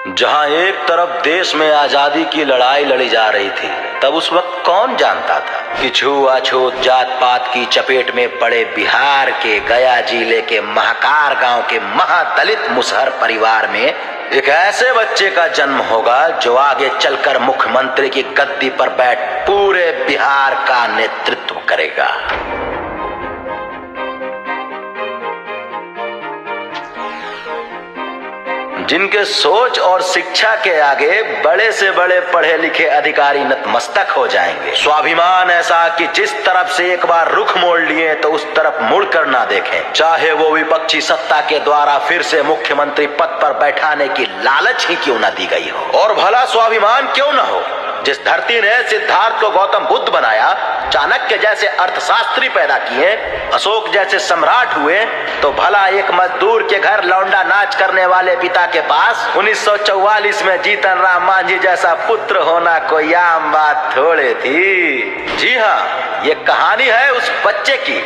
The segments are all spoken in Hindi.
जहां एक तरफ देश में आजादी की लड़ाई लड़ी जा रही थी, तब उस वक्त कौन जानता था कि छुआछूत जात पात की चपेट में पड़े बिहार के गया जिले के महाकार गांव के महादलित मुसहर परिवार में एक ऐसे बच्चे का जन्म होगा जो आगे चलकर मुख्यमंत्री की गद्दी पर बैठ पूरे बिहार का नेतृत्व करेगा। जिनके सोच और शिक्षा के आगे बड़े से बड़े पढ़े लिखे अधिकारी नतमस्तक हो जाएंगे। स्वाभिमान ऐसा कि जिस तरफ से एक बार रुख मोड़ लिए तो उस तरफ मुड़कर ना देखें, चाहे वो विपक्षी सत्ता के द्वारा फिर से मुख्यमंत्री पद पर बैठाने की लालच ही क्यों ना दी गई हो। और भला स्वाभिमान क्यों ना हो, जिस धरती ने सिद्धार्थ को गौतम बुद्ध बनाया, चाणक्य जैसे अर्थशास्त्री पैदा किए, अशोक जैसे सम्राट हुए, तो भला एक मजदूर के घर लौंडा नाच करने वाले पिता के पास 1944 में जीतन राम मांझी जैसा पुत्र होना कोई आम बात थोड़े थी। जी हाँ, ये कहानी है उस बच्चे की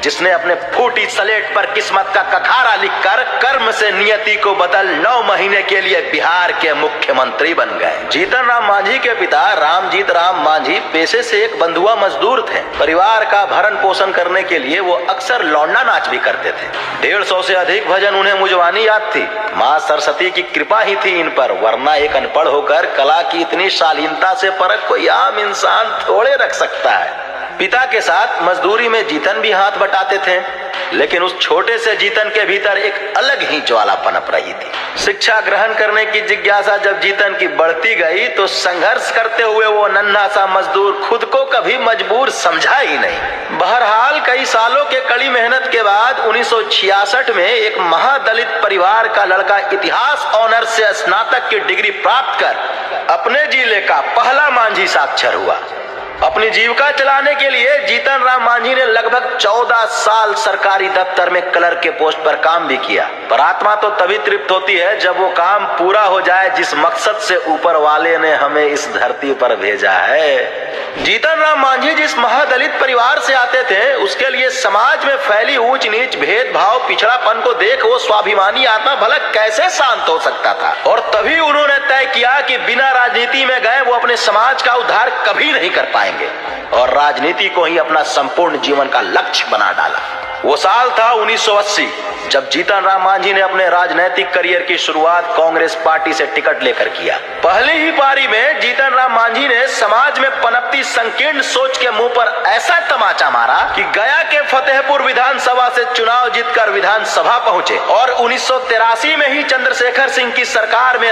जिसने अपने फूटी स्लेट पर किस्मत का कखारा लिखकर कर्म से नियति को बदल 9 महीने के लिए बिहार के मुख्यमंत्री बन गए। जीतन राम मांझी के पिता रामजीत राम मांझी पेशे से एक बंधुआ मजदूर थे। परिवार का भरण पोषण करने के लिए वो अक्सर लौंडा नाच भी करते थे। 150 से अधिक भजन उन्हें मुजवानी याद थी। माँ सरस्वती की कृपा ही थी इन पर, वरना एक अनपढ़ होकर कला की इतनी शालीनता से परख कोई आम इंसान थोड़े रख सकता है। पिता के साथ मजदूरी में जीतन भी हाथ बटाते थे, लेकिन उस छोटे से जीतन के भीतर एक अलग ही ज्वाला पनप रही थी। शिक्षा ग्रहण करने की जिज्ञासा जब जीतन की बढ़ती गई तो संघर्ष करते हुए वो नन्हा सा मजदूर खुद को कभी मजबूर समझा ही नहीं। बहरहाल कई सालों के कड़ी मेहनत के बाद 1966 में एक महादलित परिवार का लड़का इतिहास ऑनर से स्नातक की डिग्री प्राप्त कर अपने जिले का पहला मांझी साक्षर हुआ। अपनी जीविका चलाने के लिए जीतन राम मांझी ने लगभग 14 साल सरकारी दफ्तर में क्लर्क के पोस्ट पर काम भी किया। पर आत्मा तो तभी तृप्त होती है जब वो काम पूरा हो जाए जिस मकसद से ऊपर वाले ने हमें इस धरती पर भेजा है। जीतन राम मांझी जिस महादलित परिवार से आते थे, उसके लिए समाज में फैली ऊंच नीच, भेदभाव, पिछड़ापन को देख वो स्वाभिमानी आत्मा भला कैसे शांत हो सकता था। और तभी उन्होंने तय किया कि बिना राजनीति में गए वो अपने समाज का उद्धार कभी नहीं कर पाएंगे, और राजनीति को ही अपना संपूर्ण जीवन का लक्ष्य बना डाला। वो साल था 1980, जब जीतन राम मांझी ने अपने राजनीतिक करियर की शुरुआत कांग्रेस पार्टी से टिकट लेकर किया। पहली ही पारी में जीतन राम मांझी ने समाज में पनपती संकीर्ण सोच के मुंह पर ऐसा तमाचा मारा कि गया के फतेहपुर विधानसभा से चुनाव जीतकर विधानसभा पहुंचे और 1983 में ही चंद्रशेखर सिंह की सरकार में